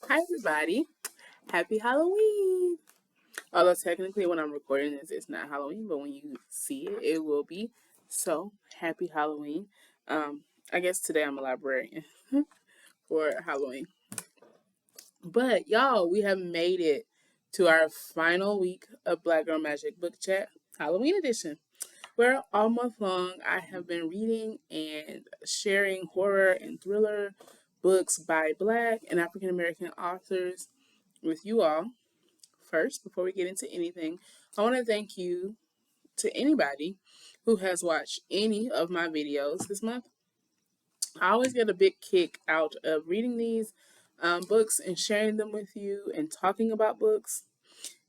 Hi, everybody. Happy Halloween. Although, technically, when I'm recording this, it's not Halloween, but when you see it, it will be. So, happy Halloween. I guess today I'm a librarian for Halloween. But, y'all, we have made it to our final week of Black Girl Magic Book Chat, Halloween edition, where all month long I have been reading and sharing horror and thriller books by Black and African American authors with you all. First, before we get into anything, I want to thank you to anybody who has watched any of my videos this month. I always get a big kick out of reading these books and sharing them with you and talking about books.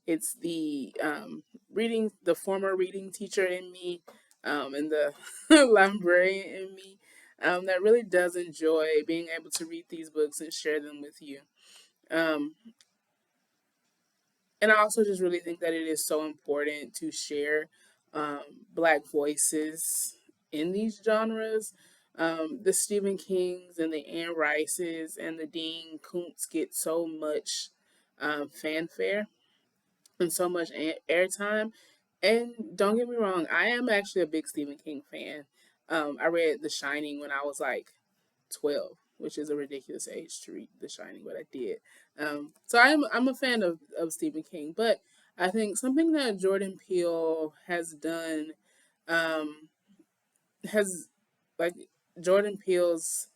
It's the the former reading teacher in me and the librarian in me that really does enjoy being able to read these books and share them with you. Um, and I also just really think that it is so important to share Black voices in these genres. The Stephen Kings and the Anne Rices and the Dean Koontz get so much fanfare and so much airtime. And don't get me wrong, I am actually a big Stephen King fan. I read The Shining when I was like 12, which is a ridiculous age to read The Shining, but I did. So I'm a fan of Stephen King, but I think something that Jordan Peele has done um, has like Jordan Peele's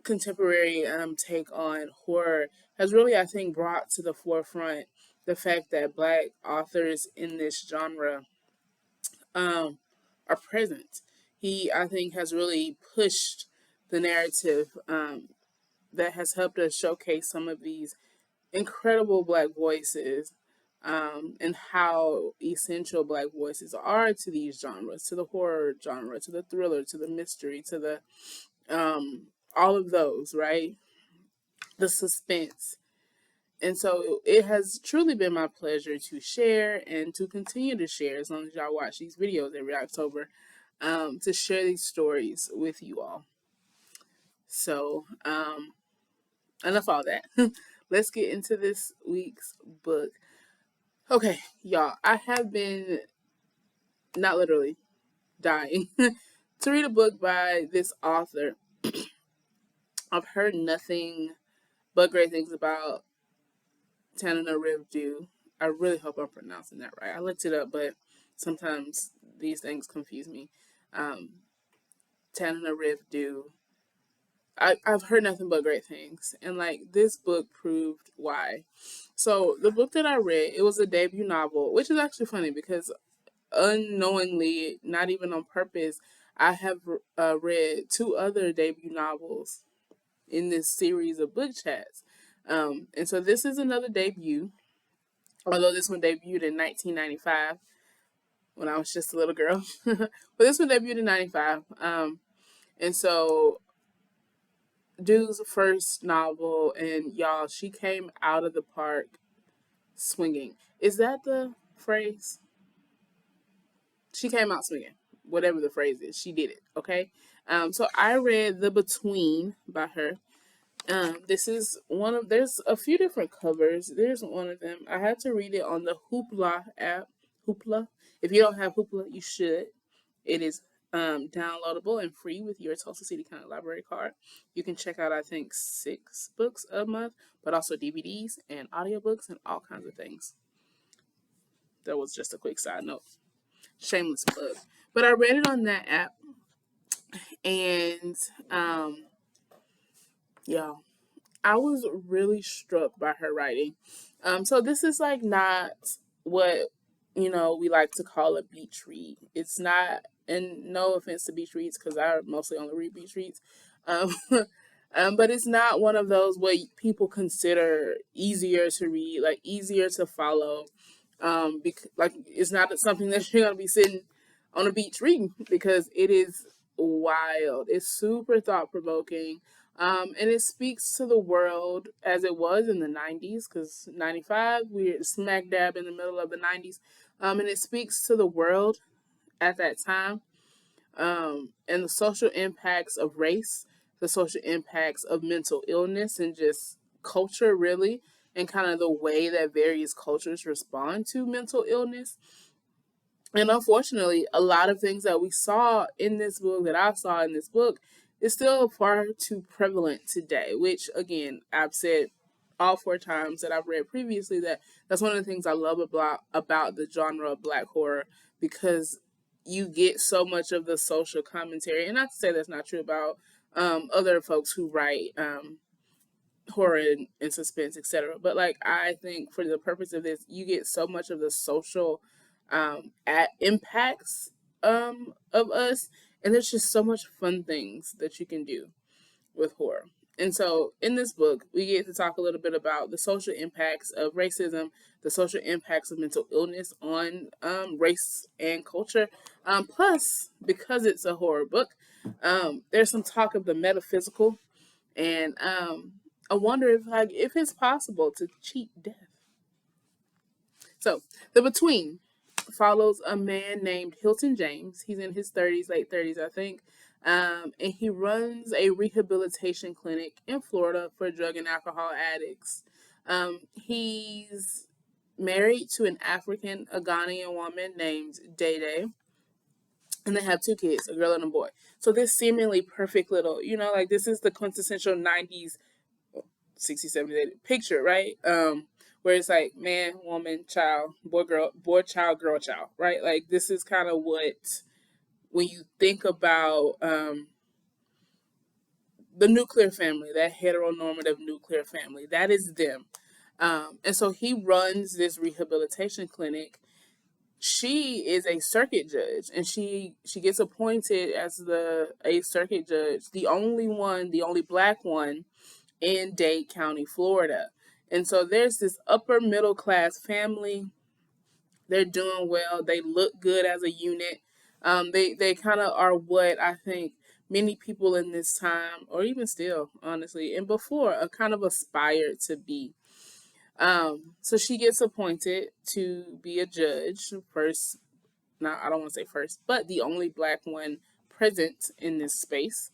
contemporary take on horror has really, I think, brought to the forefront the fact that Black authors in this genre um, are present. He, I think, has really pushed the narrative that has helped us showcase some of these incredible Black voices and how essential Black voices are to these genres, to the horror genre, to the thriller, to the mystery, to the all of those, right? The suspense. And so it has truly been my pleasure to share and to continue to share as long as y'all watch these videos every October to share these stories with you all. So, enough all that. Let's get into this week's book. Okay, y'all, I have been not literally dying to read a book by this author. I've heard nothing but great things about Tananarive. I really hope I'm pronouncing that right. I looked it up, but sometimes these things confuse me. Um, Tananarive. I've heard nothing but great things, and like this book proved why. So the book that I read, it was a debut novel, which is actually funny because unknowingly, not even on purpose, I have read two other debut novels in this series of book chats. And so this is another debut, although this one debuted in 1995 when I was just a little girl. But this one debuted in 95. And so Dude's first novel, and y'all, she came out of the park swinging. Is that the phrase? She came out swinging. Whatever the phrase is, she did it. Okay. So I read The Between by her. This is one of there's a few different covers. There's one of them. I had to read it on the Hoopla app. Hoopla. If you don't have Hoopla, you should. It is downloadable and free with your Tulsa City County Library card. You can check out, I think, 6 books a month, but also DVDs and audiobooks and all kinds of things. That was just a quick side note. Shameless plug. But I read it on that app, and yeah, I was really struck by her writing. So this is like not what we like to call a beach read. It's not, and no offense to beach reads because I mostly only read beach reads. Um, but it's not one of those what people consider easier to read, like easier to follow. Like it's not something that you're gonna be sitting on a beach reading because it is wild. It's super thought provoking. And it speaks to the world as it was in the 90s, because 95, we're smack dab in the middle of the 90s. And it speaks to the world at that time and the social impacts of race, the social impacts of mental illness, and just culture, really, and kind of the way that various cultures respond to mental illness. And unfortunately, a lot of things that we saw in this book, that I saw in this book, is still far too prevalent today, which, again, I've said all four times that I've read previously that that's one of the things I love about the genre of black horror, because you get so much of the social commentary. And not to say that's not true about other folks who write horror and suspense, etc. But like, I think for the purpose of this, you get so much of the social impacts of us, and there's just so much fun things that you can do with horror. And so in this book, we get to talk a little bit about the social impacts of racism, the social impacts of mental illness on race and culture. Plus, because it's a horror book, there's some talk of the metaphysical, and I wonder if it's possible to cheat death. So the Between follows a man named Hilton James. He's in his 30s, late 30s, I think. And he runs a rehabilitation clinic in Florida for drug and alcohol addicts. He's married to an African a Ghanaian woman named Day Day, and they have two kids, a girl and a boy. So this seemingly perfect little, like, this is the quintessential 90s, 60s, 70s, 80s picture, right? Where it's like man, woman, child, boy, girl, boy, child, girl, child, right? Like, this is kind of what, when you think about the nuclear family, that heteronormative nuclear family, that is them. And so he runs this rehabilitation clinic. She is a circuit judge, and she gets appointed as a circuit judge, the only black one in Dade County, Florida. And so there's this upper middle class family. They're doing well. They look good as a unit. They kind of are what I think many people in this time, or even still, honestly, and before, kind of aspired to be. So she gets appointed to be a judge first. Now, I don't want to say first, but the only black one present in this space.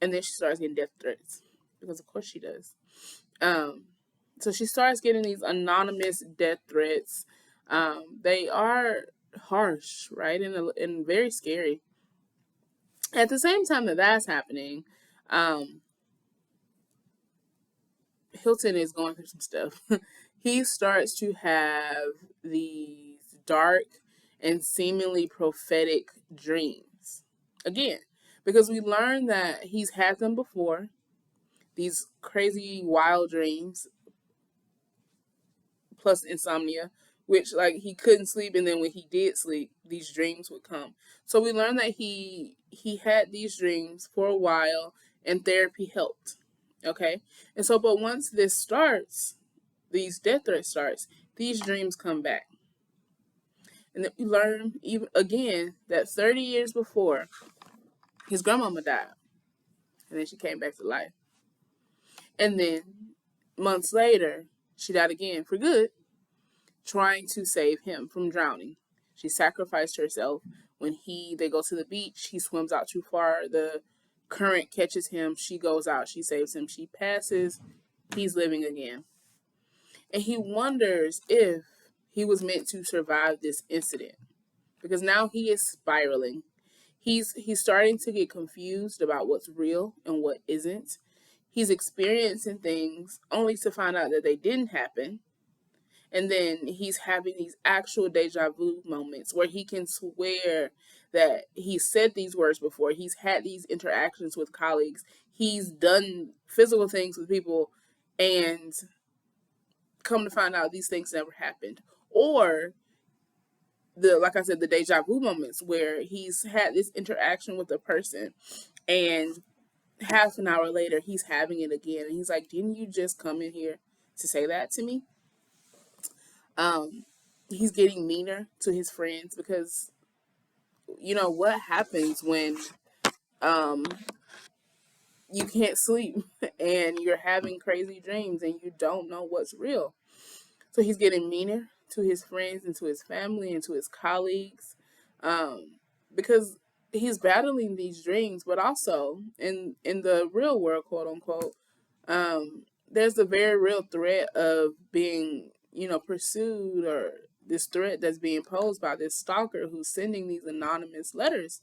And then she starts getting death threats, because of course she does. Um, so she starts getting these anonymous death threats. They are harsh, right, and very scary. At the same time that that's happening, um, Hilton is going through some stuff. He starts to have these dark and seemingly prophetic dreams. Again, because we learned that he's had them before, these crazy, wild dreams, plus insomnia, which, like, he couldn't sleep, and then when he did sleep, these dreams would come. So we learned that he had these dreams for a while, and therapy helped. Okay, and so, but once this starts, these death threats starts, these dreams come back, and then we learn even again that 30 years before, his grandmama died, and then she came back to life, and then months later, she died again for good, trying to save him from drowning. She sacrificed herself. When they go to the beach, he swims out too far. The current catches him. She goes out. She saves him. She passes. He's living again. And he wonders if he was meant to survive this incident, because now he is spiraling. He's starting to get confused about what's real and what isn't. He's experiencing things only to find out that they didn't happen. And then he's having these actual deja vu moments where he can swear that he said these words before. He's had these interactions with colleagues. He's done physical things with people, and come to find out these things never happened. Or like I said, the deja vu moments where he's had this interaction with a person, and half an hour later he's having it again, and he's like, "Didn't you just come in here to say that to me?" Um, he's getting meaner to his friends, because what happens when um you can't sleep and you're having crazy dreams and you don't know what's real. So he's getting meaner to his friends and to his family and to his colleagues, because he's battling these dreams, but also in the real world, quote unquote, there's a very real threat of being, pursued, or this threat that's being posed by this stalker who's sending these anonymous letters.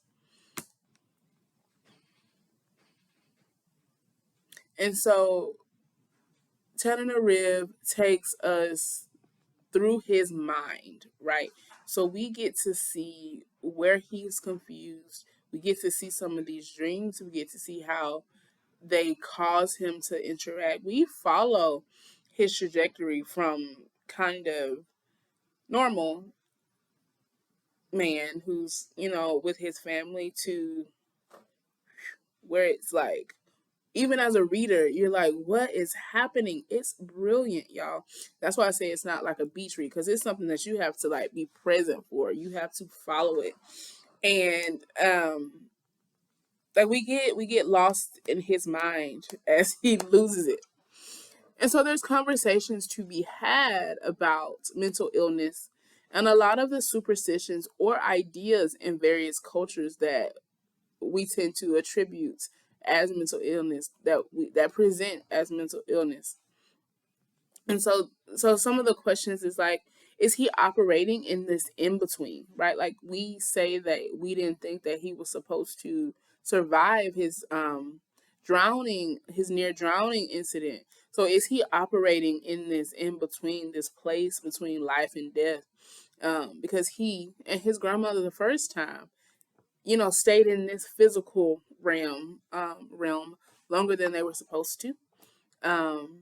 And so Tananarive takes us through his mind, right? So we get to see where he's confused. We get to see some of these dreams. We get to see how they cause him to interact. We follow his trajectory from kind of normal man who's, with his family to where it's like, even as a reader, you're like, what is happening? It's brilliant, y'all. That's why I say it's not like a beach read, because it's something that you have to like be present for. You have to follow it. And like we get lost in his mind as he loses it. And so there's conversations to be had about mental illness and a lot of the superstitions or ideas in various cultures that we tend to attribute as mental illness, that present as mental illness. And so some of the questions is like, is he operating in this in between, right? Like we say that we didn't think that he was supposed to survive his his near drowning incident. So is he operating in this in between, this place between life and death? Because he and his grandmother the first time, stayed in this physical realm longer than they were supposed to. Um,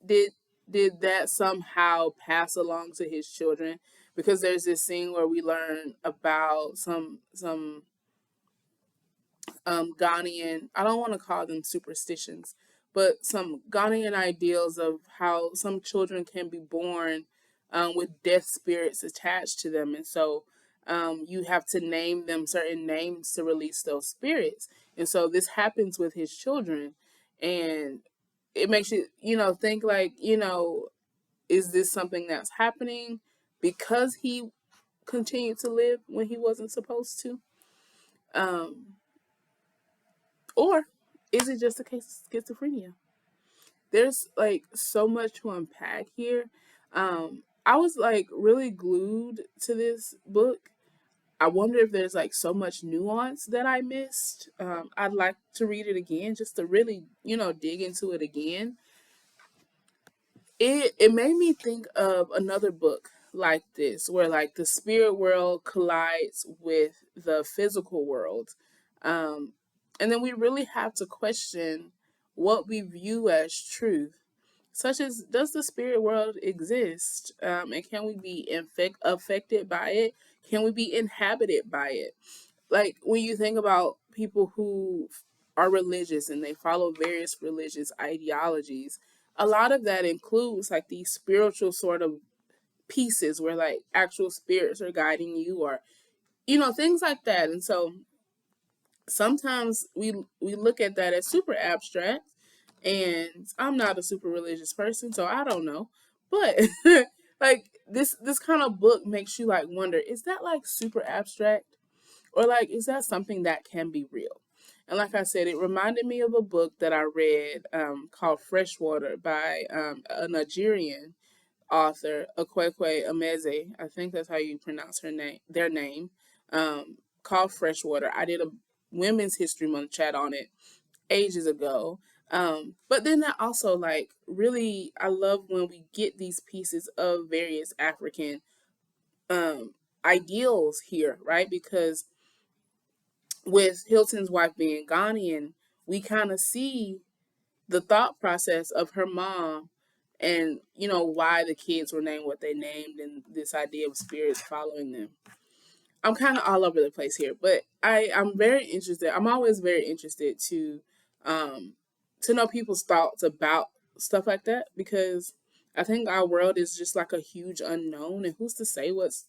did did that somehow pass along to his children? Because there's this scene where we learn about some Ghanaian, I don't want to call them superstitions, but some Ghanaian ideals of how some children can be born with death spirits attached to them. And so you have to name them certain names to release those spirits. And so this happens with his children. And it makes you, think like, is this something that's happening because he continued to live when he wasn't supposed to? Um, Or is it just a case of schizophrenia? There's like so much to unpack here. I was like really glued to this book. I wonder if there's like so much nuance that I missed. I'd like to read it again just to really, dig into it again. It made me think of another book like this, where like the spirit world collides with the physical world. Um, and then we really have to question what we view as truth, such as, does the spirit world exist? And can we be affected by it? Can we be inhabited by it? Like when you think about people who are religious and they follow various religious ideologies, a lot of that includes like these spiritual sort of pieces where like actual spirits are guiding you, or things like that. And so sometimes we look at that as super abstract, and I'm not a super religious person, so I don't know. But like this kind of book makes you like wonder, is that like super abstract, or like is that something that can be real? And like I said, it reminded me of a book that I read called Freshwater by a Nigerian author, Akwekwe Emeze. I think that's how you pronounce their name. Called Freshwater. I did a Women's History Month chat on it ages ago. But then that also like really, I love when we get these pieces of various African um, ideals here, right? Because with Hilton's wife being Ghanaian, we kind of see the thought process of her mom, and why the kids were named what they named, and this idea of spirits following them. I'm kind of all over the place here, but I'm very interested. I'm always very interested um to know people's thoughts about stuff like that, because I think our world is just like a huge unknown, and who's to say what's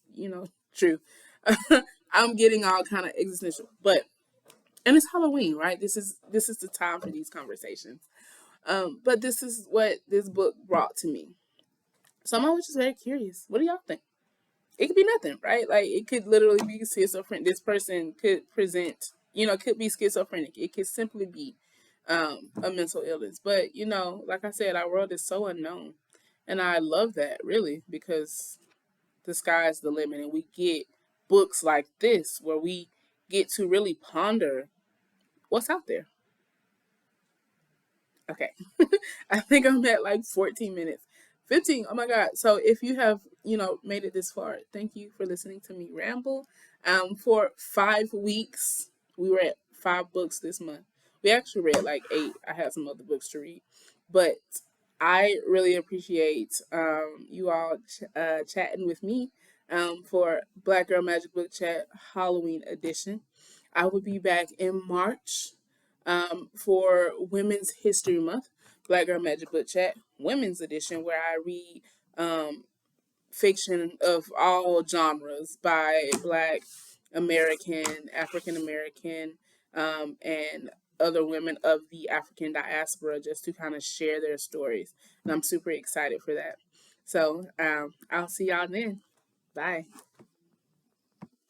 true. I'm getting all kind of existential, but and it's Halloween, right? This is the time for these conversations. But this is what this book brought to me. So I'm always just very curious. What do y'all think? It could be nothing, right? Like it could literally be schizophrenic. This person could present, could be schizophrenic. It could simply be a mental illness. But like I said, our world is so unknown, and I love that really because the sky's the limit, and we get books like this where we get to really ponder what's out there. Okay. I think I'm at like 14 minutes. 15. Oh my God. So if you have, made it this far, thank you for listening to me ramble. For 5 weeks, we read 5 books this month. We actually read like 8. I had some other books to read. But I really appreciate you all chatting with me for Black Girl Magic Book Chat Halloween edition. I will be back in March for Women's History Month, Black Girl Magic Book Chat, Women's Edition, where I read fiction of all genres by Black American, African American, and other women of the African diaspora just to kind of share their stories. And I'm super excited for that. So I'll see y'all then. Bye.